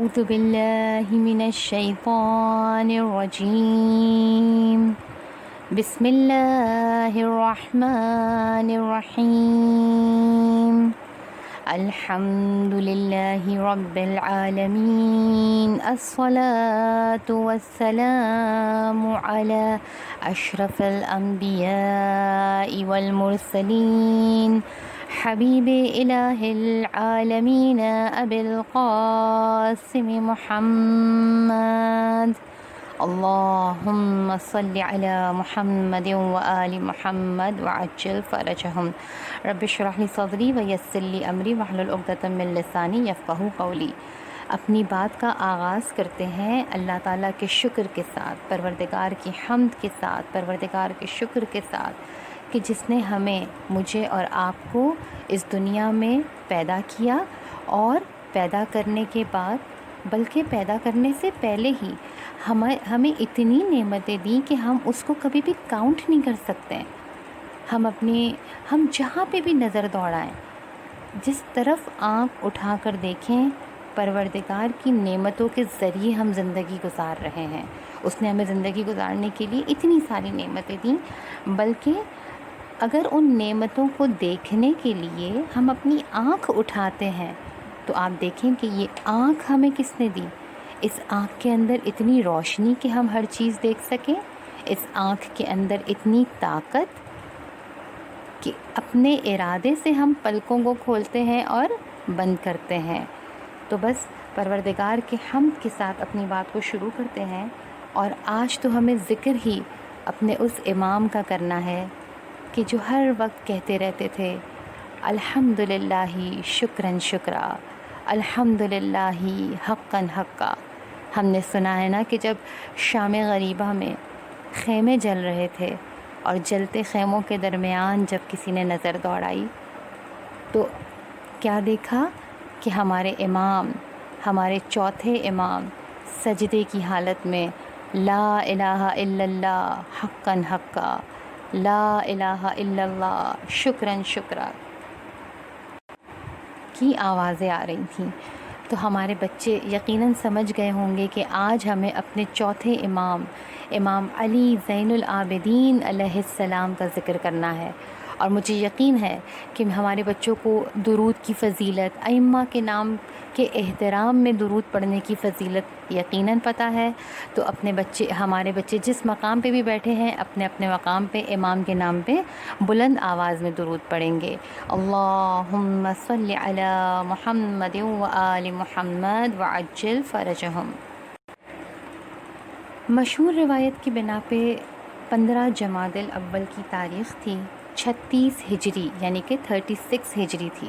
أعوذ بالله من الشيطان الرجيم. بسم الله الرحمن الرحيم. الحمد لله رب العالمين. الصلاة والسلام على أشرف الأنبياء والمرسلين حبيب إله العالمين أبي القاسم محمد. اللهم صل على محمد وآل محمد وعجل فرجهم. رب اشرح لي صدری ویسر لی امری واحلل عقدۃ من لسانی یفقہوا قولی. اپنی بات کا آغاز کرتے ہیں اللہ تعالیٰ کے شکر کے ساتھ، پروردگار کی حمد کے ساتھ، پروردگار کے شکر کے ساتھ کہ جس نے ہمیں، مجھے اور آپ کو اس دنیا میں پیدا کیا، اور پیدا کرنے کے بعد بلکہ پیدا کرنے سے پہلے ہی ہمیں اتنی نعمتیں دیں کہ ہم اس کو کبھی بھی کاؤنٹ نہیں کر سکتے. ہم جہاں پہ بھی نظر دوڑائیں، جس طرف آنکھ اٹھا کر دیکھیں، پروردگار کی نعمتوں کے ذریعے ہم زندگی گزار رہے ہیں. اس نے ہمیں زندگی گزارنے کے لیے اتنی ساری نعمتیں دیں، بلکہ اگر ان نعمتوں کو دیکھنے کے لیے ہم اپنی آنکھ اٹھاتے ہیں تو آپ دیکھیں کہ یہ آنکھ ہمیں کس نے دی. اس آنکھ کے اندر اتنی روشنی کہ ہم ہر چیز دیکھ سکیں، اس آنکھ کے اندر اتنی طاقت کہ اپنے ارادے سے ہم پلکوں کو کھولتے ہیں اور بند کرتے ہیں. تو بس پروردگار کے حمد کے ساتھ اپنی بات کو شروع کرتے ہیں. اور آج تو ہمیں ذکر ہی اپنے اس امام کا کرنا ہے کہ جو ہر وقت کہتے رہتے تھے الحمدللہ شکراً شکرا، الحمدللہ حقاً حقا. ہم نے سنا ہے نا کہ جب شام غریبہ میں خیمے جل رہے تھے اور جلتے خیموں کے درمیان جب کسی نے نظر دوڑائی تو کیا دیکھا کہ ہمارے امام، ہمارے چوتھے امام سجدے کی حالت میں لا الہ الا اللہ حقاً حقا، لا الہ الا اللہ شکراً شکرا کی آوازیں آ رہی تھیں. تو ہمارے بچے یقیناً سمجھ گئے ہوں گے کہ آج ہمیں اپنے چوتھے امام علی زین العابدین علیہ السلام کا ذکر کرنا ہے. اور مجھے یقین ہے کہ ہمارے بچوں کو درود کی فضیلت، ائمہ کے نام کے احترام میں درود پڑھنے کی فضیلت یقیناً پتہ ہے. تو ہمارے بچے جس مقام پہ بھی بیٹھے ہیں اپنے اپنے مقام پہ امام کے نام پہ بلند آواز میں درود پڑھیں گے. اللہم صلی علی محمد وآل محمد وعجل فرجہم. مشہور روایت کی بنا پہ 15 جمادی الاول کی تاریخ تھی 36 ہجری، یعنی کہ 36 ہجری تھی.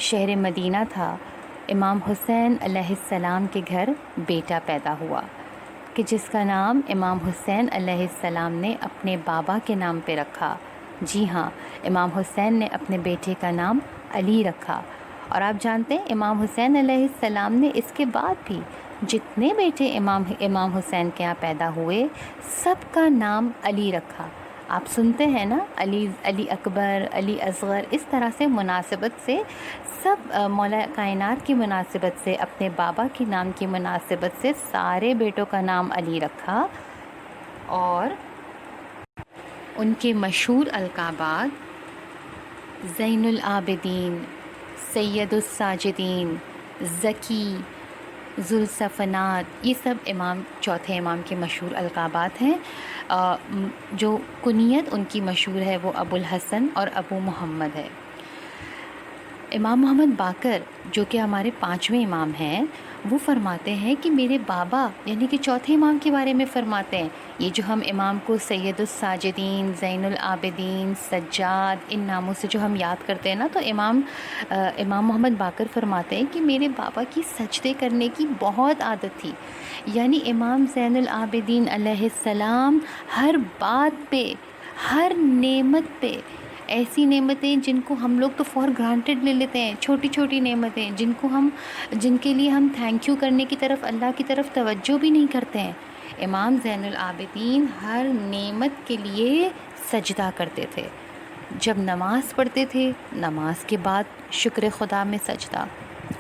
شہر مدینہ تھا. امام حسین علیہ السلام کے گھر بیٹا پیدا ہوا کہ جس کا نام امام حسین علیہ السلام نے اپنے بابا کے نام پہ رکھا. جی ہاں، امام حسین نے اپنے بیٹے کا نام علی رکھا. اور آپ جانتے ہیں امام حسین علیہ السلام نے اس کے بعد بھی جتنے بیٹے امام حسین کے یہاں پیدا ہوئے سب کا نام علی رکھا. آپ سنتے ہیں نا، علی اکبر، علی اصغر، اس طرح سے مناسبت سے سب مولا کائنات کی مناسبت سے، اپنے بابا کے نام کی مناسبت سے سارے بیٹوں کا نام علی رکھا. اور ان کے مشہور القابات زین العابدین، سید الساجدین، ذکی، ذوالصفنات، یہ سب چوتھے امام کے مشہور القابات ہیں. جو کنیت ان کی مشہور ہے وہ ابو الحسن اور ابو محمد ہے. امام محمد باقر جو کہ ہمارے 5ویں امام ہیں، وہ فرماتے ہیں کہ میرے بابا یعنی کہ چوتھے امام کے بارے میں فرماتے ہیں. یہ جو ہم امام کو سید الساجدین، زین العابدین، سجاد، ان ناموں سے جو ہم یاد کرتے ہیں نا، تو امام محمد باقر فرماتے ہیں کہ میرے بابا کی سجدے کرنے کی بہت عادت تھی. یعنی امام زین العابدین علیہ السلام ہر بات پہ، ہر نعمت پہ، ایسی نعمتیں جن کو ہم لوگ تو فار گرانٹیڈ لے لیتے ہیں، چھوٹی چھوٹی نعمتیں جن کے لیے ہم تھینک یو کرنے کی طرف، اللہ کی طرف توجہ بھی نہیں کرتے ہیں. امام زین العابدین ہر نعمت کے لیے سجدہ کرتے تھے. جب نماز پڑھتے تھے، نماز کے بعد شکر خدا میں سجدہ.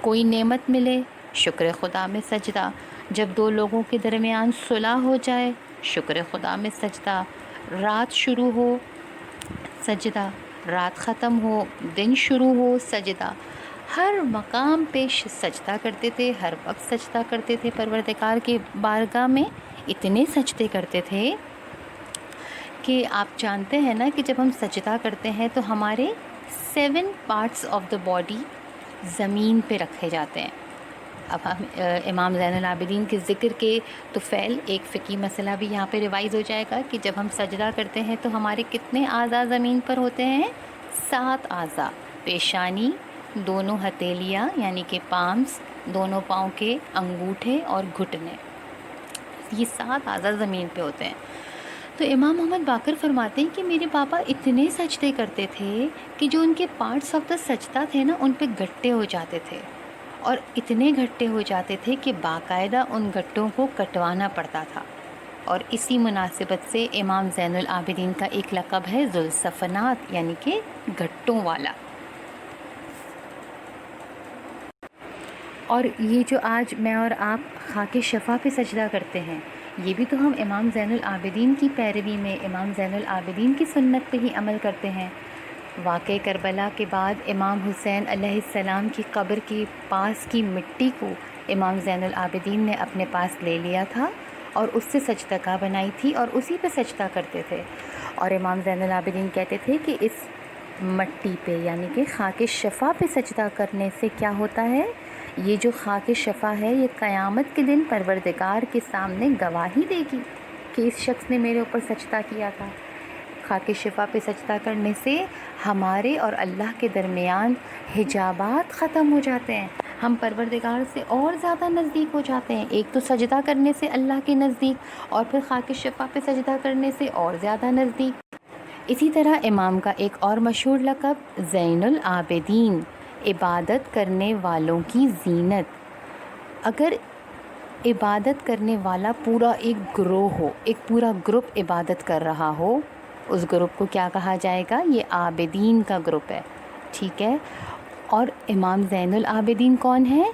کوئی نعمت ملے شکر خدا میں سجدہ، جب دو لوگوں کے درمیان صلح ہو جائے شکر خدا میں سجدہ، رات شروع ہو سجدہ، رات ختم ہو، دن شروع ہو سجدہ، ہر مقام پہ سجدہ کرتے تھے، ہر وقت سجدہ کرتے تھے پروردگار کے بارگاہ میں، اتنے سجدے کرتے تھے کہ آپ جانتے ہیں نا کہ جب ہم سجدہ کرتے ہیں تو ہمارے 7 پارٹس آف دا باڈی زمین پہ رکھے جاتے ہیں۔ اب ہم امام زین العابدین کے ذکر کے تو فعل ایک فقہی مسئلہ بھی یہاں پہ ریوائز ہو جائے گا کہ جب ہم سجدہ کرتے ہیں تو ہمارے کتنے اعضاء زمین پر ہوتے ہیں؟ 7 اعضاء، پیشانی، دونوں ہتھیلیاں یعنی کہ پامز، دونوں پاؤں کے انگوٹھے اور گھٹنے، یہ 7 اعضاء زمین پہ ہوتے ہیں۔ تو امام محمد باقر فرماتے ہیں کہ میرے پاپا اتنے سجدے کرتے تھے کہ جو ان کے پارٹس آف دا سجدہ تھے نا ان پہ گٹے ہو جاتے تھے، اور اتنے گھٹے ہو جاتے تھے کہ باقاعدہ ان گھٹوں کو کٹوانا پڑتا تھا۔ اور اسی مناسبت سے امام زین العابدین کا ایک لقب ہے ذوالصفنات، یعنی کہ گھٹوں والا۔ اور یہ جو آج میں اور آپ خاک شفا پہ سجدہ کرتے ہیں، یہ بھی تو ہم امام زین العابدین کی پیروی میں، امام زین العابدین کی سنت پہ ہی عمل کرتے ہیں۔ واقعہ کربلا کے بعد امام حسین علیہ السلام کی قبر کے پاس کی مٹی کو امام زین العابدین نے اپنے پاس لے لیا تھا اور اس سے سجدہ گاہ بنائی تھی اور اسی پہ سجدہ کرتے تھے۔ اور امام زین العابدین کہتے تھے کہ اس مٹی پہ یعنی کہ خاک شفا پہ سجدہ کرنے سے کیا ہوتا ہے؟ یہ جو خاک شفا ہے یہ قیامت کے دن پروردگار کے سامنے گواہی دے گی کہ اس شخص نے میرے اوپر سجدہ کیا تھا۔ خاک شفا پہ سجدہ کرنے سے ہمارے اور اللہ کے درمیان حجابات ختم ہو جاتے ہیں، ہم پروردگار سے اور زیادہ نزدیک ہو جاتے ہیں، ایک تو سجدہ کرنے سے اللہ کے نزدیک اور پھر خاک شفا پہ سجدہ کرنے سے اور زیادہ نزدیک۔ اسی طرح امام کا ایک اور مشہور لقب زین العابدین، عبادت کرنے والوں کی زینت۔ اگر عبادت کرنے والا پورا ایک گروہ ہو، ایک پورا گروپ عبادت کر رہا ہو، اس گروپ کو کیا کہا جائے گا؟ یہ عابدین کا گروپ ہے، ٹھیک ہے۔ اور امام زین العابدین کون ہیں؟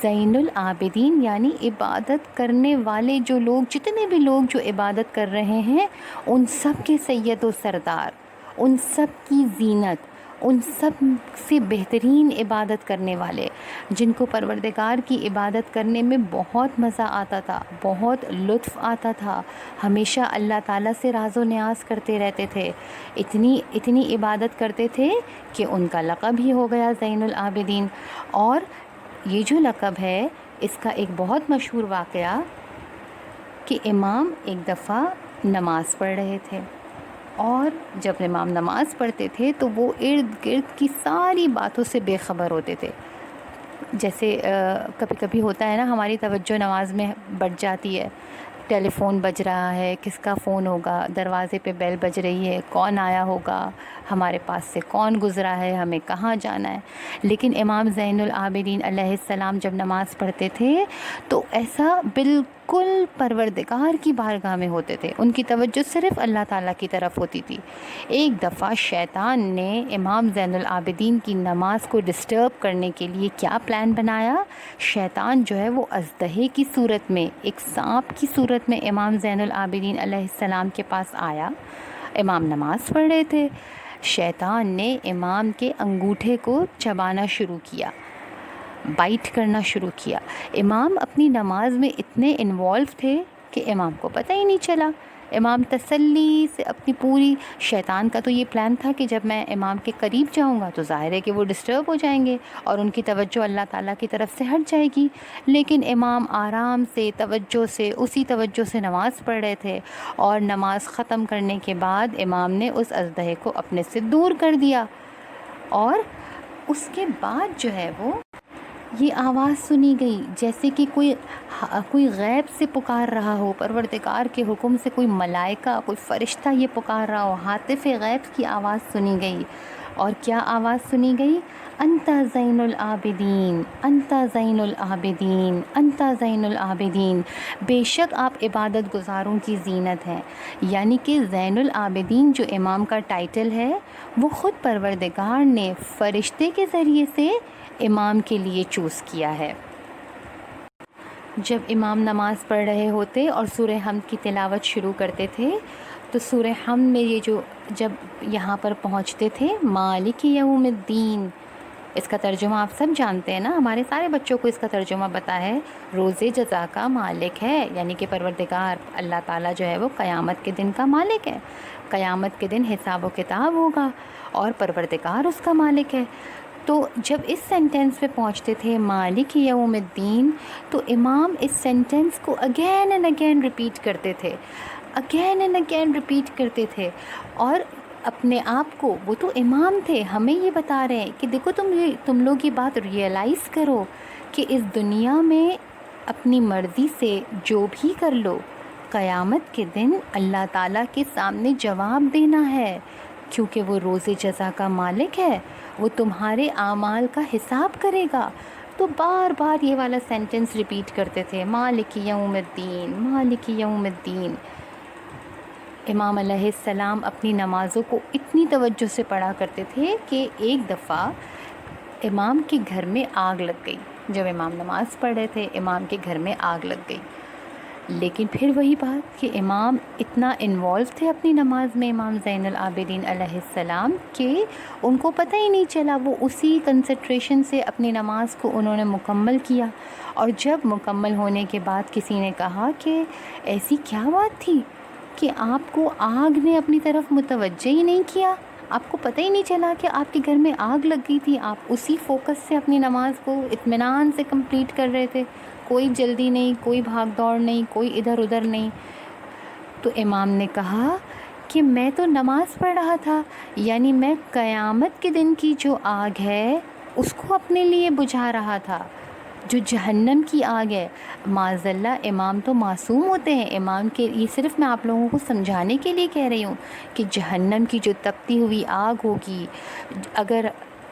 زین العابدین یعنی عبادت کرنے والے جو لوگ، جتنے بھی لوگ جو عبادت کر رہے ہیں ان سب کے سید و سردار، ان سب کی زینت، ان سب سے بہترین عبادت کرنے والے، جن کو پروردگار کی عبادت کرنے میں بہت مزہ آتا تھا، بہت لطف آتا تھا، ہمیشہ اللہ تعالیٰ سے راز و نیاز کرتے رہتے تھے، اتنی عبادت کرتے تھے کہ ان کا لقب ہی ہو گیا زین العابدین۔ اور یہ جو لقب ہے اس کا ایک بہت مشہور واقعہ کہ امام ایک دفعہ نماز پڑھ رہے تھے، اور جب امام نماز پڑھتے تھے تو وہ ارد گرد کی ساری باتوں سے بے خبر ہوتے تھے۔ جیسے کبھی کبھی ہوتا ہے نا، ہماری توجہ نماز میں بٹ جاتی ہے، ٹیلی فون بج رہا ہے، کس کا فون ہوگا، دروازے پہ بیل بج رہی ہے، کون آیا ہوگا، ہمارے پاس سے کون گزرا ہے، ہمیں کہاں جانا ہے۔ لیکن امام زین العابدین علیہ السلام جب نماز پڑھتے تھے تو ایسا بالکل پروردگار کی بارگاہ میں ہوتے تھے، ان کی توجہ صرف اللہ تعالیٰ کی طرف ہوتی تھی۔ ایک دفعہ شیطان نے امام زین العابدین کی نماز کو ڈسٹرب کرنے کے لیے کیا پلان بنایا؟ شیطان جو ہے وہ اژدہے کی صورت میں، ایک سانپ کی صورت میں امام زین العابدین علیہ السلام کے پاس آیا۔ امام نماز پڑھ رہے تھے، شیطان نے امام کے انگوٹھے کو چبانا شروع کیا، بائٹ کرنا شروع کیا۔ امام اپنی نماز میں اتنے انوالو تھے کہ امام کو پتہ ہی نہیں چلا۔ امام تسلی سے اپنی پوری، شیطان کا تو یہ پلان تھا کہ جب میں امام کے قریب جاؤں گا تو ظاہر ہے کہ وہ ڈسٹرب ہو جائیں گے اور ان کی توجہ اللہ تعالیٰ کی طرف سے ہٹ جائے گی، لیکن امام آرام سے، توجہ سے، اسی توجہ سے نماز پڑھ رہے تھے، اور نماز ختم کرنے کے بعد امام نے اس اژدہے کو اپنے سے دور کر دیا، اور اس کے بعد جو ہے وہ یہ آواز سنی گئی جیسے کہ کوئی غیب سے پکار رہا ہو، پروردگار کے حکم سے کوئی ملائکہ، کوئی فرشتہ یہ پکار رہا ہو، ہاتف غیب کی آواز سنی گئی۔ اور کیا آواز سنی گئی؟ انت زین العابدین، انت زین العابدین، انت زین العابدین، بے شک آپ عبادت گزاروں کی زینت ہیں۔ یعنی کہ زین العابدین جو امام کا ٹائٹل ہے وہ خود پروردگار نے فرشتے کے ذریعے سے امام کے لیے چوز کیا ہے۔ جب امام نماز پڑھ رہے ہوتے اور سورہ حمد کی تلاوت شروع کرتے تھے تو سورہ حمد میں یہ جو جب یہاں پر پہنچتے تھے مالک یوم الدین، اس کا ترجمہ آپ سب جانتے ہیں نا، ہمارے سارے بچوں کو اس کا ترجمہ پتہ ہے، روز جزا کا مالک ہے، یعنی کہ پروردگار اللہ تعالیٰ جو ہے وہ قیامت کے دن کا مالک ہے، قیامت کے دن حساب و کتاب ہوگا اور پروردگار اس کا مالک ہے۔ تو جب اس سینٹنس پہ پہنچتے تھے مالک یوم الدین، تو امام اس سینٹنس کو اگین اینڈ اگین ریپیٹ کرتے تھے، اگین اینڈ اگین ریپیٹ کرتے تھے، اور اپنے آپ کو، وہ تو امام تھے، ہمیں یہ بتا رہے ہیں کہ دیکھو تم لوگ یہ بات ریئلائز کرو کہ اس دنیا میں اپنی مرضی سے جو بھی کر لو، قیامت کے دن اللہ تعالیٰ کے سامنے جواب دینا ہے، کیونکہ وہ روز جزا کا مالک ہے، وہ تمہارے اعمال کا حساب کرے گا۔ تو بار بار یہ والا سینٹنس ریپیٹ کرتے تھے، مالک یوم الدین، مالک یوم الدین۔ امام علیہ السلام اپنی نمازوں کو اتنی توجہ سے پڑھا کرتے تھے کہ ایک دفعہ امام کے گھر میں آگ لگ گئی، جب امام نماز پڑھ رہے تھے امام کے گھر میں آگ لگ گئی، لیکن پھر وہی بات کہ امام اتنا انوالو تھے اپنی نماز میں، امام زین العابدین علیہ السلام، کہ ان کو پتہ ہی نہیں چلا، وہ اسی کنسنٹریشن سے اپنی نماز کو انہوں نے مکمل کیا۔ اور جب مکمل ہونے کے بعد کسی نے کہا کہ ایسی کیا بات تھی کہ آپ کو آگ نے اپنی طرف متوجہ ہی نہیں کیا، آپ کو پتہ ہی نہیں چلا کہ آپ کے گھر میں آگ لگ گئی تھی، آپ اسی فوکس سے اپنی نماز کو اطمینان سے کمپلیٹ کر رہے تھے، کوئی جلدی نہیں، کوئی بھاگ دوڑ نہیں، کوئی ادھر ادھر نہیں۔ تو امام نے کہا کہ میں تو نماز پڑھ رہا تھا، یعنی میں قیامت کے دن کی جو آگ ہے اس کو اپنے لیے بجھا رہا تھا، جو جہنم کی آگ ہے۔ معاذ اللہ، امام تو معصوم ہوتے ہیں، امام کے یہ صرف میں آپ لوگوں کو سمجھانے کے لیے کہہ رہی ہوں کہ جہنم کی جو تپتی ہوئی آگ ہوگی، اگر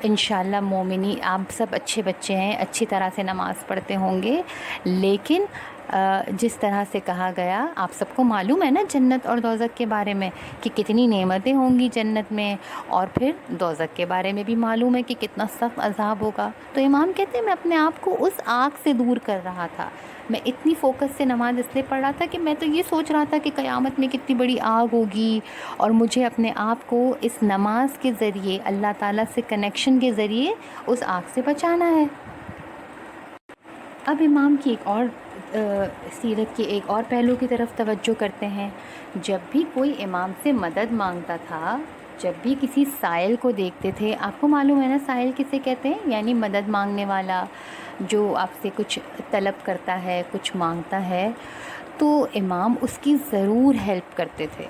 انشاءاللہ مومنی آپ سب اچھے بچے ہیں، اچھی طرح سے نماز پڑھتے ہوں گے، لیکن جس طرح سے کہا گیا، آپ سب کو معلوم ہے نا جنت اور دوزخ کے بارے میں کہ کتنی نعمتیں ہوں گی جنت میں، اور پھر دوزخ کے بارے میں بھی معلوم ہے کہ کتنا سخت عذاب ہوگا۔ تو امام کہتے ہیں میں اپنے آپ کو اس آگ سے دور کر رہا تھا، میں اتنی فوکس سے نماز اس لیے پڑھ رہا تھا کہ میں تو یہ سوچ رہا تھا کہ قیامت میں کتنی بڑی آگ ہوگی، اور مجھے اپنے آپ کو اس نماز کے ذریعے اللہ تعالیٰ سے کنیکشن کے ذریعے اس آگ سے بچانا ہے۔ اب امام کی ایک اور سیرت کے ایک اور پہلو کی طرف توجہ کرتے ہیں۔ جب بھی کوئی امام سے مدد مانگتا تھا، جب بھی کسی سائل کو دیکھتے تھے، آپ کو معلوم ہے نا سائل کسے کہتے ہیں، یعنی مدد مانگنے والا، جو آپ سے کچھ طلب کرتا ہے، کچھ مانگتا ہے، تو امام اس کی ضرور ہیلپ کرتے تھے،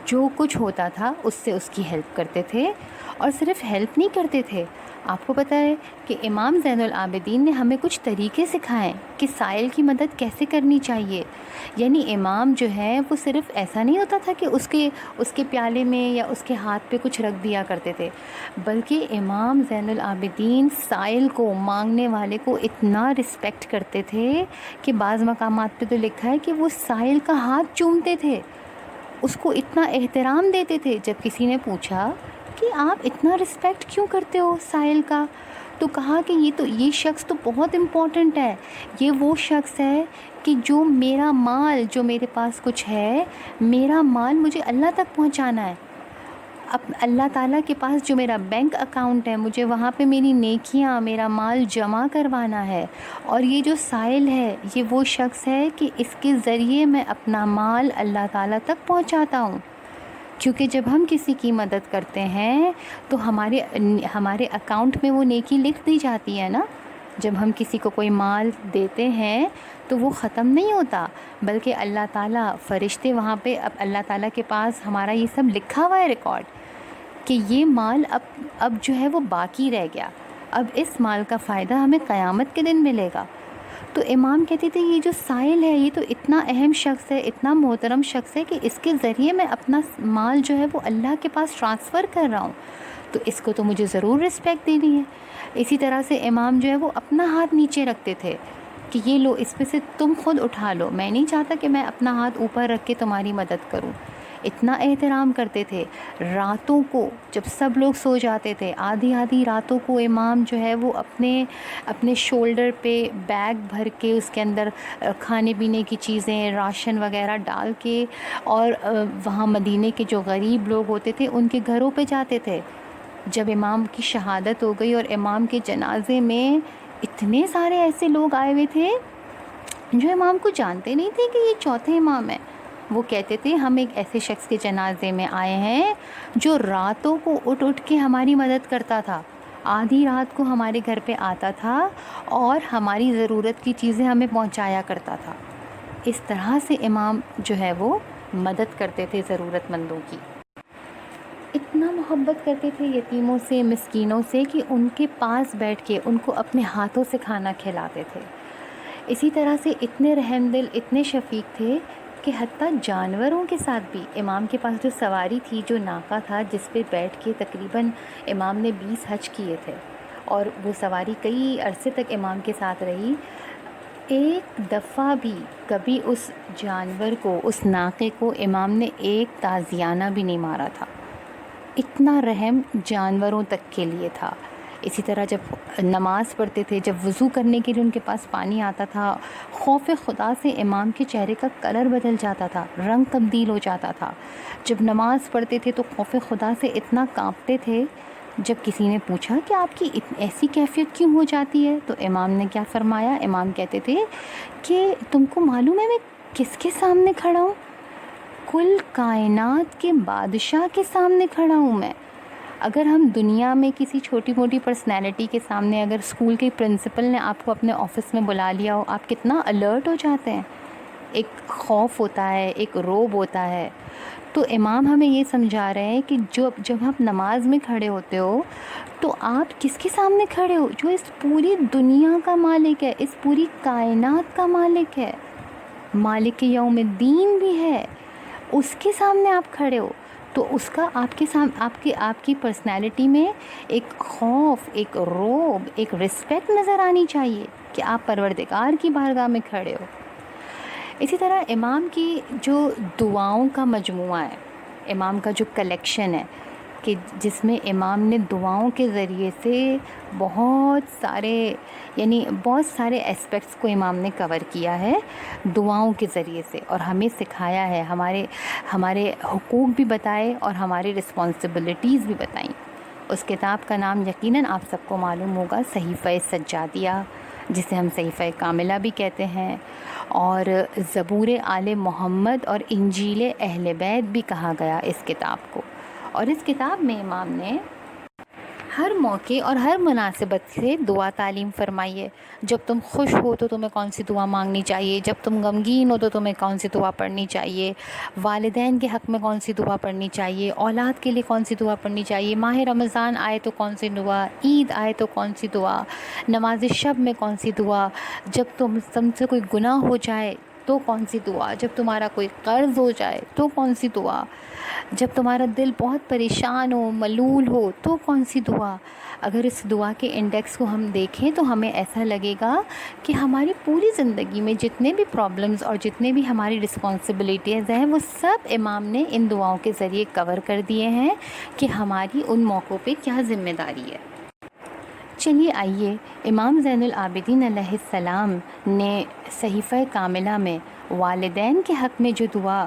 جو کچھ ہوتا تھا اس سے اس کی ہیلپ کرتے تھے، اور صرف ہیلپ نہیں کرتے تھے۔ آپ کو پتہ ہے کہ امام زین العابدین نے ہمیں کچھ طریقے سکھائے کہ سائل کی مدد کیسے کرنی چاہیے۔ یعنی امام جو ہے وہ صرف ایسا نہیں ہوتا تھا کہ اس کے پیالے میں یا اس کے ہاتھ پہ کچھ رکھ دیا کرتے تھے، بلکہ امام زین العابدین سائل کو، مانگنے والے کو اتنا رسپیکٹ کرتے تھے کہ بعض مقامات پہ تو لکھا ہے کہ وہ سائل کا ہاتھ چومتے تھے، اس کو اتنا احترام دیتے تھے۔ جب کسی نے پوچھا کہ آپ اتنا رسپیکٹ کیوں کرتے ہو سائل کا، تو کہا کہ یہ شخص تو بہت امپورٹنٹ ہے، یہ وہ شخص ہے کہ جو میرا مال، جو میرے پاس کچھ ہے، میرا مال مجھے اللہ تک پہنچانا ہے، اب اللہ تعالیٰ کے پاس جو میرا بینک اکاؤنٹ ہے، مجھے وہاں پہ میری نیکیاں، میرا مال جمع کروانا ہے، اور یہ جو سائل ہے یہ وہ شخص ہے کہ اس کے ذریعے میں اپنا مال اللہ تعالیٰ تک پہنچاتا ہوں۔ کیونکہ جب ہم کسی کی مدد کرتے ہیں تو ہمارے اکاؤنٹ میں وہ نیکی لکھ دی جاتی ہے نا۔ جب ہم کسی کو کوئی مال دیتے ہیں تو وہ ختم نہیں ہوتا، بلکہ اللہ تعالیٰ، فرشتے وہاں پہ، اب اللہ تعالیٰ کے پاس ہمارا یہ سب لکھا ہوا ہے ریکارڈ کہ یہ مال اب جو ہے وہ باقی رہ گیا، اب اس مال کا فائدہ ہمیں قیامت کے دن ملے گا۔ تو امام کہتے تھے یہ جو سائل ہے یہ تو اتنا اہم شخص ہے، اتنا محترم شخص ہے کہ اس کے ذریعے میں اپنا مال جو ہے وہ اللہ کے پاس ٹرانسفر کر رہا ہوں، تو اس کو تو مجھے ضرور رسپیکٹ دینی ہے۔ اسی طرح سے امام جو ہے وہ اپنا ہاتھ نیچے رکھتے تھے کہ یہ لو، اس میں سے تم خود اٹھا لو، میں نہیں چاہتا کہ میں اپنا ہاتھ اوپر رکھ کے تمہاری مدد کروں۔ اتنا احترام کرتے تھے. راتوں کو جب سب لوگ سو جاتے تھے، آدھی آدھی راتوں کو امام جو ہے وہ اپنے شولڈر پہ بیگ بھر کے اس کے اندر کھانے پینے کی چیزیں، راشن وغیرہ ڈال کے، اور وہاں مدینے کے جو غریب لوگ ہوتے تھے ان کے گھروں پہ جاتے تھے. جب امام کی شہادت ہو گئی اور امام کے جنازے میں اتنے سارے ایسے لوگ آئے ہوئے تھے جو امام کو جانتے نہیں تھے کہ یہ چوتھے امام ہیں. وہ کہتے تھے ہم ایک ایسے شخص کے جنازے میں آئے ہیں جو راتوں کو اٹھ اٹھ کے ہماری مدد کرتا تھا، آدھی رات کو ہمارے گھر پہ آتا تھا اور ہماری ضرورت کی چیزیں ہمیں پہنچایا کرتا تھا. اس طرح سے امام جو ہے وہ مدد کرتے تھے ضرورت مندوں کی. اتنا محبت کرتے تھے یتیموں سے، مسکینوں سے، کہ ان کے پاس بیٹھ کے ان کو اپنے ہاتھوں سے کھانا کھلاتے تھے. اسی طرح سے اتنے رحم دل، اتنے شفیق تھے کہ حتیٰ جانوروں کے ساتھ بھی. امام کے پاس جو سواری تھی، جو ناقہ تھا جس پہ بیٹھ کے تقریباً امام نے 20 حج کیے تھے، اور وہ سواری کئی عرصے تک امام کے ساتھ رہی. ایک دفعہ بھی کبھی اس جانور کو، اس ناقے کو امام نے ایک تازیانہ بھی نہیں مارا تھا. اتنا رحم جانوروں تک کے لیے تھا. اسی طرح جب نماز پڑھتے تھے، جب وضو کرنے کے لیے ان کے پاس پانی آتا تھا، خوف خدا سے امام کے چہرے کا کلر بدل جاتا تھا، رنگ تبدیل ہو جاتا تھا. جب نماز پڑھتے تھے تو خوف خدا سے اتنا کانپتے تھے. جب کسی نے پوچھا کہ آپ کی ایسی کیفیت کیوں ہو جاتی ہے، تو امام نے کیا فرمایا؟ امام کہتے تھے کہ تم کو معلوم ہے میں کس کے سامنے کھڑا ہوں؟ کل کائنات کے بادشاہ کے سامنے کھڑا ہوں میں. اگر ہم دنیا میں کسی چھوٹی موٹی پرسنالٹی کے سامنے، اگر اسکول کے پرنسپل نے آپ کو اپنے آفس میں بلا لیا ہو، آپ کتنا الرٹ ہو جاتے ہیں. ایک خوف ہوتا ہے، ایک روب ہوتا ہے. تو امام ہمیں یہ سمجھا رہے ہیں کہ جب آپ نماز میں کھڑے ہوتے ہو تو آپ کس کے سامنے کھڑے ہو؟ جو اس پوری دنیا کا مالک ہے، اس پوری کائنات کا مالک ہے، مالک یوم الدین بھی ہے، اس کے سامنے آپ کھڑے ہو. تو اس کا آپ کی پرسنالٹی میں ایک خوف، ایک روب، ایک رسپیکٹ نظر آنی چاہیے کہ آپ پروردگار کی بارگاہ میں کھڑے ہو. اسی طرح امام کی جو دعاؤں کا مجموعہ ہے، امام کا جو کلیکشن ہے، کہ جس میں امام نے دعاؤں کے ذریعے سے بہت سارے اسپیکٹس کو امام نے کور کیا ہے دعاؤں کے ذریعے سے، اور ہمیں سکھایا ہے، ہمارے حقوق بھی بتائے اور ہماری رسپانسبلٹیز بھی بتائیں. اس کتاب کا نام یقیناً آپ سب کو معلوم ہوگا، صحیفہ سجادیہ، جسے ہم صحیفہ کاملہ بھی کہتے ہیں، اور زبور آل محمد اور انجیل اہل بیت بھی کہا گیا اس کتاب کو. اور اس کتاب میں امام نے ہر موقع اور ہر مناسبت سے دعا تعلیم فرمائی ہے. جب تم خوش ہو تو تمہیں کون سی دعا مانگنی چاہیے، جب تم غمگین ہو تو تمہیں کون سی دعا پڑھنی چاہیے، والدین کے حق میں کون سی دعا پڑھنی چاہیے، اولاد کے لیے کون سی دعا پڑھنی چاہیے، ماہ رمضان آئے تو کون سی دعا، عید آئے تو کون سی دعا، نماز شب میں کون سی دعا، جب تم سے کوئی گناہ ہو جائے تو کون سی دعا، جب تمہارا کوئی قرض ہو جائے تو کون سی دعا، جب تمہارا دل بہت پریشان ہو، ملول ہو تو کون سی دعا. اگر اس دعا کے انڈیکس کو ہم دیکھیں تو ہمیں ایسا لگے گا کہ ہماری پوری زندگی میں جتنے بھی پرابلمز اور جتنے بھی ہماری رسپانسبلٹیز ہیں وہ سب امام نے ان دعاؤں کے ذریعے کور کر دیے ہیں کہ ہماری ان موقعوں پہ کیا ذمہ داری ہے. چلیے آئیے، امام زین العابدین علیہ السلام نے صحیفہ کاملہ میں والدین کے حق میں جو دعا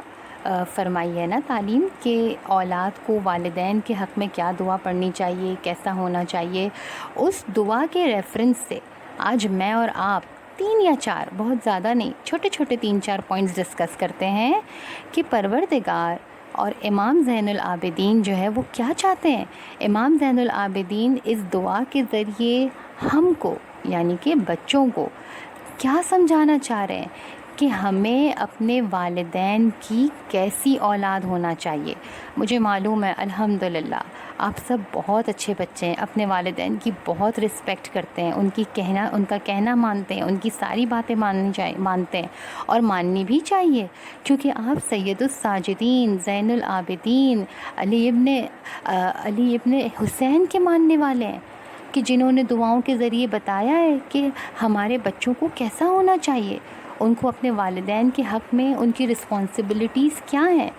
فرمائی ہے نا تعلیم، کہ اولاد کو والدین کے حق میں کیا دعا پڑھنی چاہیے، کیسا ہونا چاہیے، اس دعا کے ریفرنس سے آج میں اور آپ 3 یا 4، بہت زیادہ نہیں، چھوٹے چھوٹے 3-4 پوائنٹس ڈسکس کرتے ہیں کہ پروردگار اور امام زین العابدین جو ہے وہ کیا چاہتے ہیں. امام زین العابدین اس دعا کے ذریعے ہم کو، یعنی کہ بچوں کو، کیا سمجھانا چاہ رہے ہیں کہ ہمیں اپنے والدین کی کیسی اولاد ہونا چاہیے. مجھے معلوم ہے الحمدللہ آپ سب بہت اچھے بچے ہیں، اپنے والدین کی بہت رسپیکٹ کرتے ہیں، ان کا کہنا مانتے ہیں، ان کی ساری باتیں مانتے ہیں، اور ماننی بھی چاہیے، کیونکہ آپ سید الساجدین، زین العابدین، علی ابن حسین کے ماننے والے ہیں، کہ جنہوں نے دعاؤں کے ذریعے بتایا ہے کہ ہمارے بچوں کو کیسا ہونا چاہیے، ان کو اپنے والدین کے حق میں ان کی رسپانسبلٹیز کیا ہیں.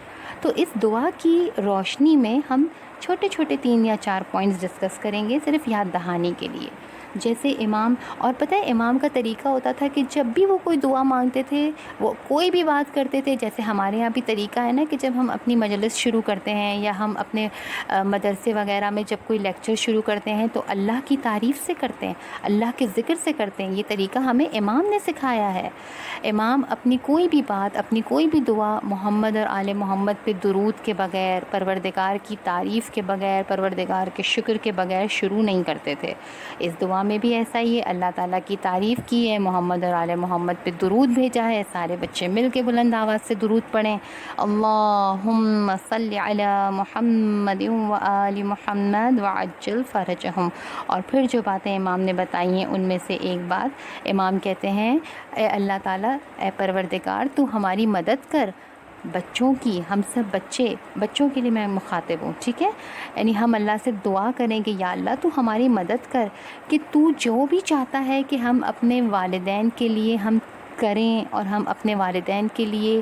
تو اس دعا کی روشنی میں ہم چھوٹے چھوٹے 3 یا 4 پوائنٹس ڈسکس کریں گے صرف یاد دہانی کے لیے. جیسے امام، اور پتہ ہے امام کا طریقہ ہوتا تھا کہ جب بھی وہ کوئی دعا مانگتے تھے، وہ کوئی بھی بات کرتے تھے، جیسے ہمارے یہاں بھی طریقہ ہے نا کہ جب ہم اپنی مجلس شروع کرتے ہیں یا ہم اپنے مدرسے وغیرہ میں جب کوئی لیکچر شروع کرتے ہیں تو اللہ کی تعریف سے کرتے ہیں، اللہ کے ذکر سے کرتے ہیں. یہ طریقہ ہمیں امام نے سکھایا ہے. امام اپنی کوئی بھی بات، اپنی کوئی بھی دعا محمد اور آل محمد پہ درود کے بغیر، پروردگار کی تعریف کے بغیر، پروردگار کے شکر کے بغیر شروع نہیں کرتے تھے. اس دعا میں بھی ایسا ہی ہے، اللہ تعالیٰ کی تعریف کی ہے، محمد اور آل محمد پہ درود بھیجا ہے. سارے بچے مل کے بلند آواز سے درود پڑھیں، اللہم صلی علی محمد و آل محمد وعجل فرجہم. اور پھر جو باتیں امام نے بتائی ہیں ان میں سے ایک بات امام کہتے ہیں، اے اللہ تعالیٰ، اے پروردگار تو ہماری مدد کر بچوں کی. ہم سب بچوں کے لیے میں مخاطب ہوں، ٹھیک ہے؟ یعنی ہم اللہ سے دعا کریں کہ یا اللہ تو ہماری مدد کر، کہ تو جو بھی چاہتا ہے کہ ہم اپنے والدین کے لیے ہم کریں، اور ہم اپنے والدین کے لیے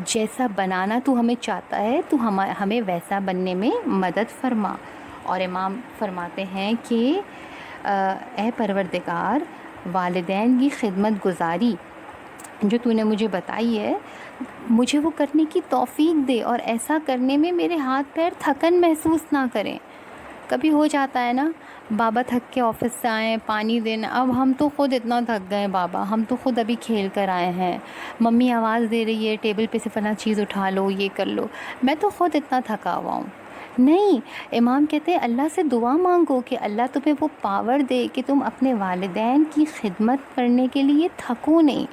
جیسا بنانا تو ہمیں چاہتا ہے تو ہمیں ویسا بننے میں مدد فرما. اور امام فرماتے ہیں کہ اے پروردگار، والدین کی خدمت گزاری جو تو نے مجھے بتائی ہے، مجھے وہ کرنے کی توفیق دے، اور ایسا کرنے میں میرے ہاتھ پیر تھکن محسوس نہ کریں. کبھی ہو جاتا ہے نا، بابا تھک کے آفس سے آئیں، پانی دینا، اب ہم تو خود اتنا تھک گئے بابا، ہم تو خود ابھی کھیل کر آئے ہیں، ممی آواز دے رہی ہے ٹیبل پہ سے فلاں چیز اٹھا لو، یہ کر لو، میں تو خود اتنا تھکا ہوا ہوں. نہیں، امام کہتے ہیں اللہ سے دعا مانگو کہ اللہ تمہیں وہ پاور دے کہ تم اپنے والدین کی خدمت کرنے کے لیے تھکو نہیں.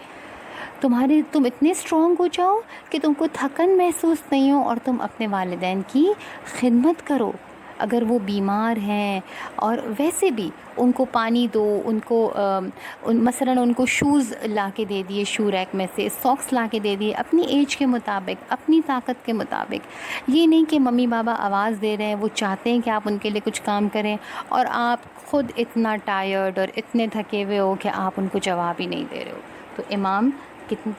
تم اتنے اسٹرانگ ہو جاؤ کہ تم کو تھکن محسوس نہیں ہو، اور تم اپنے والدین کی خدمت کرو. اگر وہ بیمار ہیں اور ویسے بھی ان کو پانی دو، ان کو مثلاً ان کو شوز لا کے دے دیے، شو ریک میں سے ساکس لا کے دے دیے اپنی ایج کے مطابق، اپنی طاقت کے مطابق. یہ نہیں کہ ممی بابا آواز دے رہے ہیں، وہ چاہتے ہیں کہ آپ ان کے لیے کچھ کام کریں، اور آپ خود اتنا ٹائرڈ اور اتنے تھکے ہوئے ہو کہ آپ ان کو جواب ہی نہیں دے رہے ہو. تو امام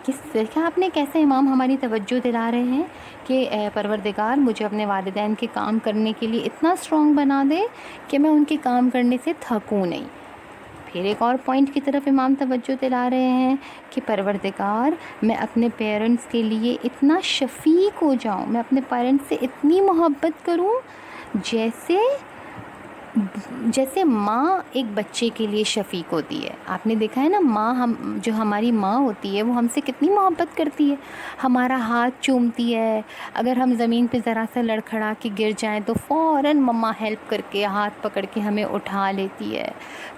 کس دیکھا آپ نے کیسے امام ہماری توجہ دلا رہے ہیں کہ اے پروردگار، مجھے اپنے والدین کے کام کرنے کے لیے اتنا اسٹرانگ بنا دے کہ میں ان کے کام کرنے سے تھکوں نہیں. پھر ایک اور پوائنٹ کی طرف امام توجہ دلا رہے ہیں کہ پروردگار، میں اپنے پیرنٹس کے لیے اتنا شفیق ہو جاؤں، میں اپنے پیرنٹس سے اتنی محبت کروں جیسے ماں ایک بچے کے لیے شفیق ہوتی ہے. آپ نے دیکھا ہے نا، ماں جو ہماری ماں ہوتی ہے وہ ہم سے کتنی محبت کرتی ہے، ہمارا ہاتھ چومتی ہے، اگر ہم زمین پہ ذرا سا لڑکھڑا کے گر جائیں تو فوراً مما ہیلپ کر کے ہاتھ پکڑ کے ہمیں اٹھا لیتی ہے.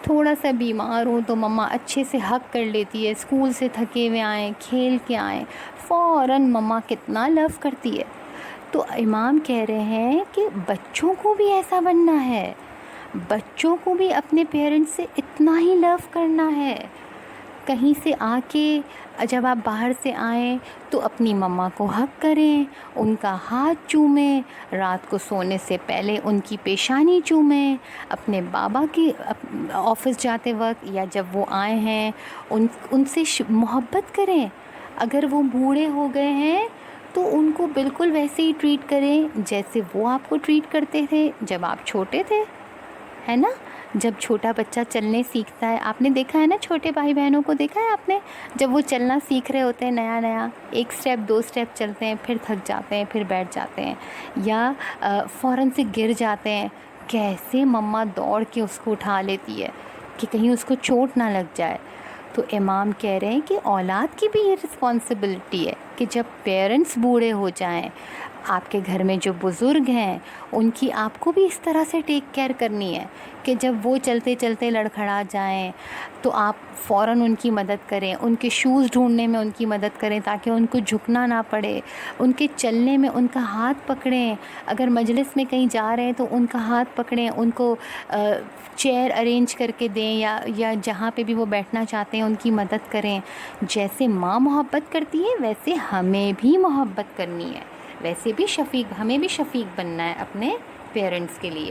تھوڑا سا بیمار ہوں تو مما اچھے سے ہگ کر لیتی ہے، اسکول سے تھکے ہوئے آئیں، کھیل کے آئیں، فوراً مما کتنا لو کرتی ہے. تو امام کہہ رہے ہیں کہ بچوں کو بھی ایسا بننا ہے، بچوں کو بھی اپنے پیرنٹس سے اتنا ہی لو کرنا ہے. کہیں سے آ کے جب آپ باہر سے آئیں تو اپنی مما کو ہگ کریں، ان کا ہاتھ چومیں، رات کو سونے سے پہلے ان کی پیشانی چومیں، اپنے بابا کی آفس جاتے وقت یا جب وہ آئے ہیں ان سے محبت کریں. اگر وہ بوڑھے ہو گئے ہیں تو ان کو بالکل ویسے ہی ٹریٹ کریں جیسے وہ آپ کو ٹریٹ کرتے تھے جب آپ چھوٹے تھے، ہے نا؟ جب چھوٹا بچہ چلنے سیکھتا ہے، آپ نے دیکھا ہے نا، چھوٹے بھائی بہنوں کو دیکھا ہے آپ نے، جب وہ چلنا سیکھ رہے ہوتے ہیں نیا ایک سٹیپ 2 سٹیپ چلتے ہیں، پھر تھک جاتے ہیں، پھر بیٹھ جاتے ہیں، یا فوراً سے گر جاتے ہیں، کیسے مما دوڑ کے اس کو اٹھا لیتی ہے کہ کہیں اس کو چوٹ نہ لگ جائے. تو امام کہہ رہے ہیں کہ اولاد کی بھی یہ رسپانسبلٹی ہے کہ جب پیرنٹس بوڑھے ہو جائیں، آپ کے گھر میں جو بزرگ ہیں ان کی آپ کو بھی اس طرح سے ٹیک کیئر کرنی ہے کہ جب وہ چلتے چلتے لڑکھڑا جائیں تو آپ فوراً ان کی مدد کریں، ان کے شوز ڈھونڈنے میں ان کی مدد کریں تاکہ ان کو جھکنا نہ پڑے، ان کے چلنے میں ان کا ہاتھ پکڑیں، اگر مجلس میں کہیں جا رہے ہیں تو ان کا ہاتھ پکڑیں، ان کو چیئر ارینج کر کے دیں، یا جہاں پہ بھی وہ بیٹھنا چاہتے ہیں ان کی مدد کریں. جیسے ماں محبت کرتی ہے ویسے ہمیں بھی محبت کرنی ہے، ویسے بھی ہمیں بھی شفیق بننا ہے اپنے پیرنٹس کے لیے.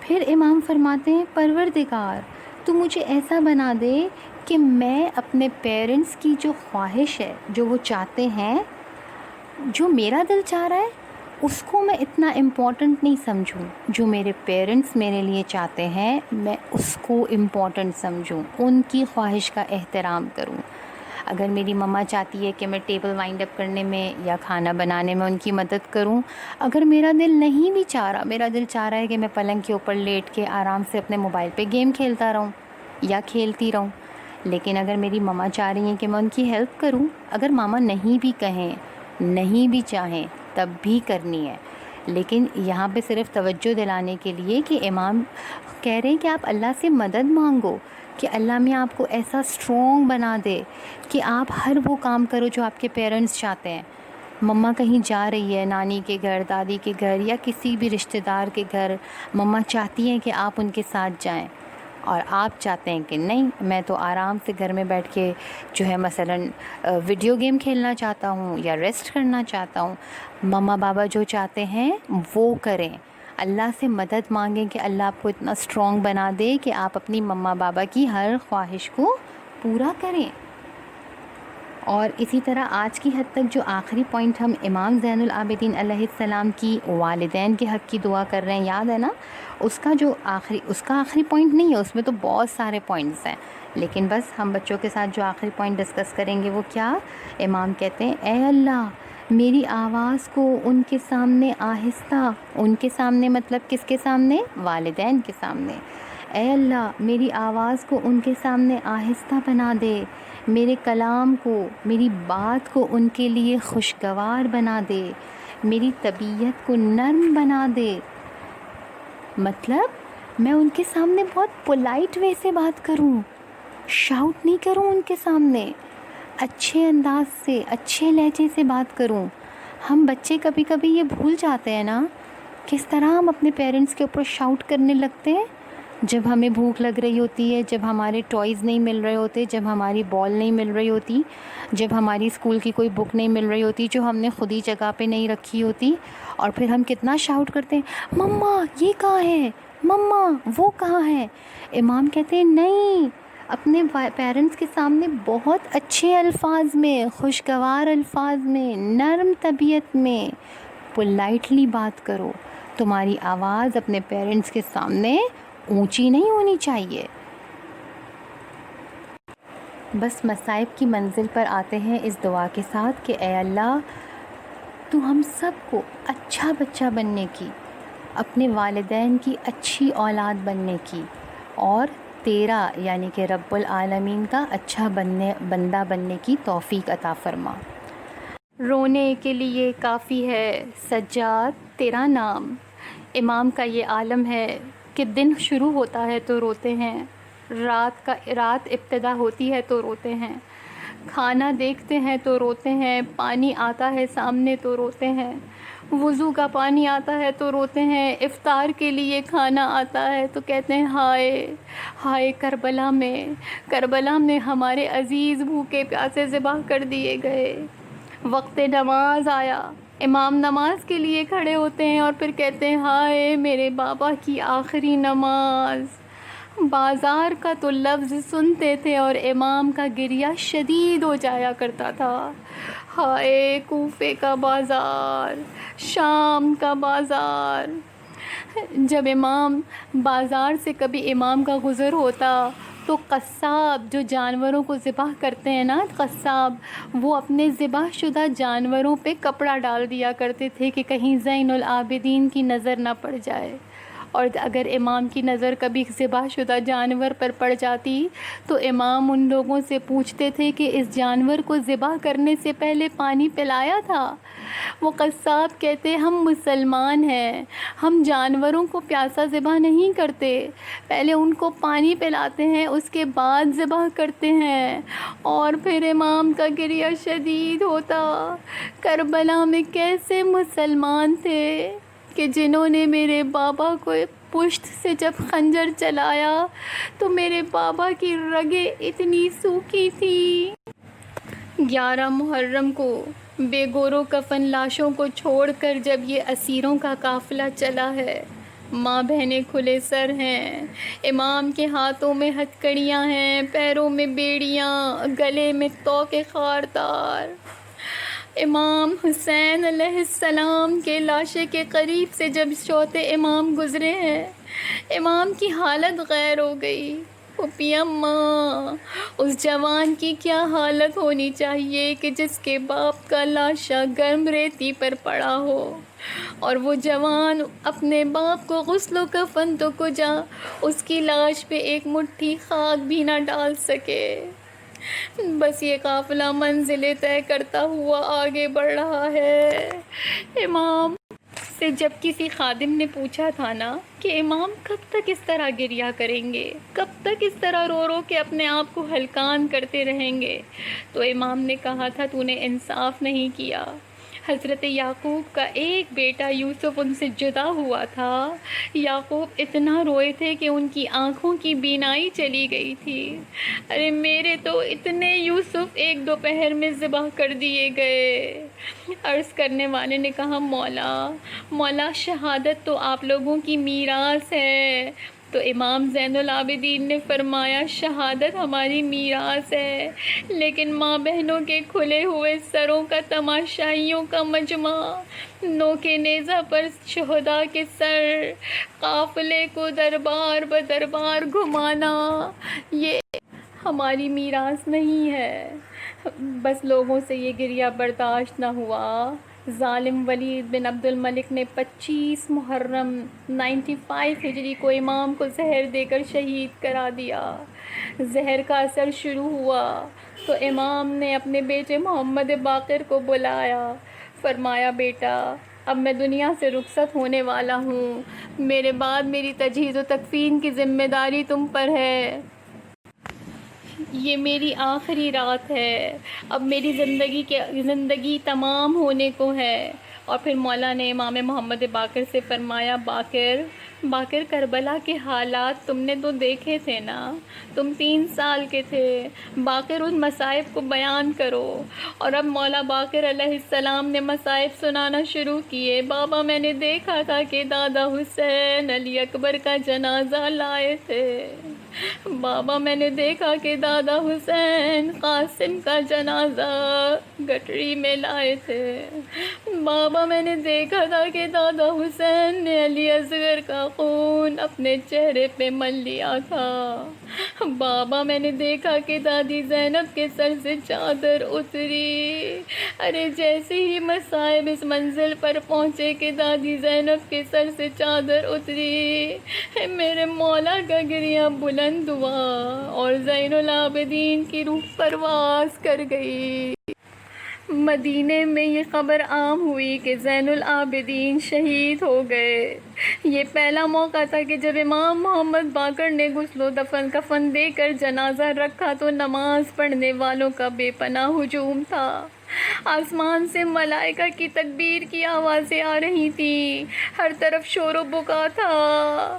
پھر امام فرماتے ہیں پروردگار تو مجھے ایسا بنا دے کہ میں اپنے پیرنٹس کی جو خواہش ہے، جو وہ چاہتے ہیں، جو میرا دل چاہ رہا ہے اس کو میں اتنا امپورٹنٹ نہیں سمجھوں، جو میرے پیرنٹس میرے لیے چاہتے ہیں میں اس کو امپورٹنٹ سمجھوں، ان کی خواہش کا احترام کروں۔ اگر میری مما چاہتی ہے کہ میں ٹیبل وائنڈ اپ کرنے میں یا کھانا بنانے میں ان کی مدد کروں، اگر میرا دل نہیں بھی چاہ رہا، میرا دل چاہ رہا ہے کہ میں پلنگ کے اوپر لیٹ کے آرام سے اپنے موبائل پہ گیم کھیلتا رہوں یا کھیلتی رہوں، لیکن اگر میری مما چاہ رہی ہیں کہ میں ان کی ہیلپ کروں، اگر ماما نہیں بھی کہیں، نہیں بھی چاہیں، تب بھی کرنی ہے۔ لیکن یہاں پہ صرف توجہ دلانے کے لیے کہ امام کہہ رہے ہیں کہ آپ اللہ سے مدد مانگو، کہ اللہ میں آپ کو ایسا اسٹرانگ بنا دے کہ آپ ہر وہ کام کرو جو آپ کے پیرنٹس چاہتے ہیں۔ مما کہیں جا رہی ہے نانی کے گھر، دادی کے گھر یا کسی بھی رشتہ دار کے گھر، مما چاہتی ہیں کہ آپ ان کے ساتھ جائیں، اور آپ چاہتے ہیں کہ نہیں، میں تو آرام سے گھر میں بیٹھ کے جو ہے مثلاً ویڈیو گیم کھیلنا چاہتا ہوں یا ریسٹ کرنا چاہتا ہوں۔ مما بابا جو چاہتے ہیں وہ کریں، اللہ سے مدد مانگیں کہ اللہ آپ کو اتنا اسٹرانگ بنا دے کہ آپ اپنی مما بابا کی ہر خواہش کو پورا کریں۔ اور اسی طرح آج کی حد تک جو آخری پوائنٹ ہم امام زین العابدین علیہ السلام کی والدین کے حق کی دعا کر رہے ہیں، یاد ہے نا؟ اس کا آخری پوائنٹ نہیں ہے، اس میں تو بہت سارے پوائنٹس ہیں، لیکن بس ہم بچوں کے ساتھ جو آخری پوائنٹ ڈسکس کریں گے وہ کیا؟ امام کہتے ہیں اے اللہ میری آواز کو ان کے سامنے آہستہ، ان کے سامنے مطلب کس کے سامنے؟ والدین کے سامنے۔ اے اللہ میری آواز کو ان کے سامنے آہستہ بنا دے، میرے کلام کو، میری بات کو ان کے لیے خوشگوار بنا دے، میری طبیعت کو نرم بنا دے۔ مطلب میں ان کے سامنے بہت پولائٹ وے سے بات کروں، شاؤٹ نہیں کروں ان کے سامنے، اچھے انداز سے، اچھے لہجے سے بات کروں۔ ہم بچے کبھی کبھی یہ بھول جاتے ہیں نا کس طرح ہم اپنے پیرنٹس کے اوپر شاؤٹ کرنے لگتے ہیں جب ہمیں بھوک لگ رہی ہوتی ہے، جب ہمارے ٹوائز نہیں مل رہے ہوتے، جب ہماری بال نہیں مل رہی ہوتی، جب ہماری اسکول کی کوئی بک نہیں مل رہی ہوتی جو ہم نے خود ہی جگہ پہ نہیں رکھی ہوتی، اور پھر ہم کتنا شاؤٹ کرتے ہیں مما یہ کہاں ہے، مما وہ کہاں ہے۔ امام کہتے ہیں نہیں، اپنے پیرنٹس کے سامنے بہت اچھے الفاظ میں، خوشگوار الفاظ میں، نرم طبیعت میں، پولائٹلی بات کرو۔ تمہاری آواز اپنے پیرنٹس کے سامنے اونچی نہیں ہونی چاہیے۔ بس مصائب کی منزل پر آتے ہیں اس دعا کے ساتھ کہ اے اللہ تو ہم سب کو اچھا بچہ بننے کی، اپنے والدین کی اچھی اولاد بننے کی، اور تیرا یعنی کہ رب العالمین کا اچھا بندہ بننے کی توفیق عطا فرما۔ رونے کے لیے کافی ہے سجاد تیرا نام، امام کا یہ عالم ہے کہ دن شروع ہوتا ہے تو روتے ہیں، رات ابتدا ہوتی ہے تو روتے ہیں، کھانا دیکھتے ہیں تو روتے ہیں، پانی آتا ہے سامنے تو روتے ہیں، وضو کا پانی آتا ہے تو روتے ہیں، افطار کے لیے کھانا آتا ہے تو کہتے ہیں ہائے ہائے کربلا میں ہمارے عزیز بھوکے پیاسے ذبح کر دیے گئے۔ وقت نماز آیا، امام نماز کے لیے کھڑے ہوتے ہیں اور پھر کہتے ہیں ہائے میرے بابا کی آخری نماز۔ بازار کا تو لفظ سنتے تھے اور امام کا گریہ شدید ہو جایا کرتا تھا۔ ہائے کوفے کا بازار، شام کا بازار۔ جب امام بازار سے کبھی امام کا گزر ہوتا تو قصاب جو جانوروں کو ذبح کرتے ہیں نا، قصاب، وہ اپنے ذبح شدہ جانوروں پہ کپڑا ڈال دیا کرتے تھے کہ کہیں زین العابدین کی نظر نہ پڑ جائے، اور اگر امام کی نظر کبھی ذبح شدہ جانور پر پڑ جاتی تو امام ان لوگوں سے پوچھتے تھے کہ اس جانور کو ذبح کرنے سے پہلے پانی پلایا تھا؟ وہ قصاب کہتے ہم مسلمان ہیں، ہم جانوروں کو پیاسا ذبح نہیں کرتے، پہلے ان کو پانی پلاتے ہیں اس کے بعد ذبح کرتے ہیں۔ اور پھر امام کا گریہ شدید ہوتا۔ کربلا میں کیسے مسلمان تھے کہ جنہوں نے میرے بابا کو پشت سے جب خنجر چلایا تو میرے بابا کی رگیں اتنی سوکھی تھی۔ 11 محرم کو بے گور و کفن لاشوں کو چھوڑ کر جب یہ اسیروں کا قافلہ چلا ہے، ماں بہنیں کھلے سر ہیں، امام کے ہاتھوں میں ہتھکڑیاں ہیں، پیروں میں بیڑیاں، گلے میں توق خاردار۔ امام حسین علیہ السلام کے لاشے کے قریب سے جب چوتھے امام گزرے ہیں، امام کی حالت غیر ہو گئی۔ پھوپھی اماں، اس جوان کی کیا حالت ہونی چاہیے کہ جس کے باپ کا لاشا گرم ریتی پر پڑا ہو، اور وہ جوان اپنے باپ کو غسل و کفن تو کجا اس کی لاش پہ ایک مٹھی خاک بھی نہ ڈال سکے۔ بس یہ قافلہ منزلیں طے کرتا ہوا آگے بڑھ رہا ہے۔ امام سے جب کسی خادم نے پوچھا تھا نا کہ امام کب تک اس طرح گریا کریں گے، کب تک اس طرح رو رو کے اپنے آپ کو ہلکان کرتے رہیں گے، تو امام نے کہا تھا تو نے انصاف نہیں کیا۔ حضرت یعقوب کا ایک بیٹا یوسف ان سے جدا ہوا تھا۔ یعقوب اتنا روئے تھے کہ ان کی آنکھوں کی بینائی چلی گئی تھی۔ ارے میرے تو اتنے یوسف ایک دوپہر میں ذبح کر دیے گئے۔ عرض کرنے والے نے کہا مولا شہادت تو آپ لوگوں کی میراث ہے۔ تو امام زین العابدین نے فرمایا شہادت ہماری میراث ہے، لیکن ماں بہنوں کے کھلے ہوئے سروں کا تماشائیوں کا مجمع، نوکے نیزہ پر شہداء کے سر، قافلے کو دربار بدربار گھمانا، یہ ہماری میراث نہیں ہے۔ بس لوگوں سے یہ گریہ برداشت نہ ہوا۔ ظالم ولید بن عبد الملک نے 25 محرم 95 ہجری کو امام کو زہر دے کر شہید کرا دیا۔ زہر کا اثر شروع ہوا تو امام نے اپنے بیٹے محمد باقر کو بلایا، فرمایا بیٹا اب میں دنیا سے رخصت ہونے والا ہوں، میرے بعد میری تجہیز و تکفین کی ذمہ داری تم پر ہے، یہ میری آخری رات ہے، اب میری زندگی تمام ہونے کو ہے۔ اور پھر مولا نے امام محمد باقر سے فرمایا باقر کربلا کے حالات تم نے تو دیکھے تھے نا، تم 3 سال کے تھے، باقر ان مصائب کو بیان کرو۔ اور اب مولا باقر علیہ السلام نے مصائب سنانا شروع کیے۔ بابا میں نے دیکھا تھا کہ دادا حسین علی اکبر کا جنازہ لائے تھے، بابا میں نے دیکھا کہ دادا حسین قاسم کا جنازہ گٹری میں لائے تھے، بابا میں نے دیکھا تھا کہ دادا حسین نے علی اصغر کا خون اپنے چہرے پہ مل لیا تھا، بابا میں نے دیکھا کہ دادی زینب کے سر سے چادر اتری۔ ارے جیسے ہی مصائب اس منزل پر پہنچے کہ دادی زینب کے سر سے چادر اتری، میرے مولا کا گریہ بلند ہوا اور زین العابدین کی روح پرواز کر گئی۔ مدینے میں یہ خبر عام ہوئی کہ زین العابدین شہید ہو گئے۔ یہ پہلا موقع تھا کہ جب امام محمد باقر نے غسل و کفن دے کر جنازہ رکھا تو نماز پڑھنے والوں کا بے پناہ ہجوم تھا۔ آسمان سے ملائکہ کی تکبیر کی آوازیں آ رہی تھیں، ہر طرف شور و بکا تھا۔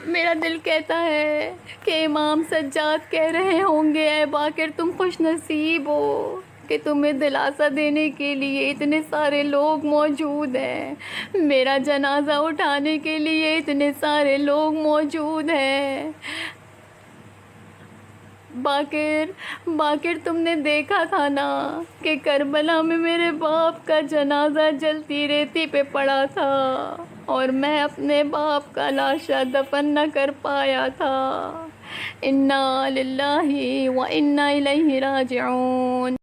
میرا دل کہتا ہے کہ امام سجاد کہہ رہے ہوں گے اے باقر تم خوش نصیب ہو کہ تمہیں دلاسا دینے کے لیے اتنے سارے لوگ موجود ہیں، میرا جنازہ اٹھانے کے لیے اتنے سارے لوگ موجود ہیں۔ باقر تم نے دیکھا تھا نا کہ کربلا میں میرے باپ کا جنازہ جلتی ریتی پہ پڑا تھا اور میں اپنے باپ کا لاشا دفن نہ کر پایا تھا۔ انا للہ و انا الیہ راجعون۔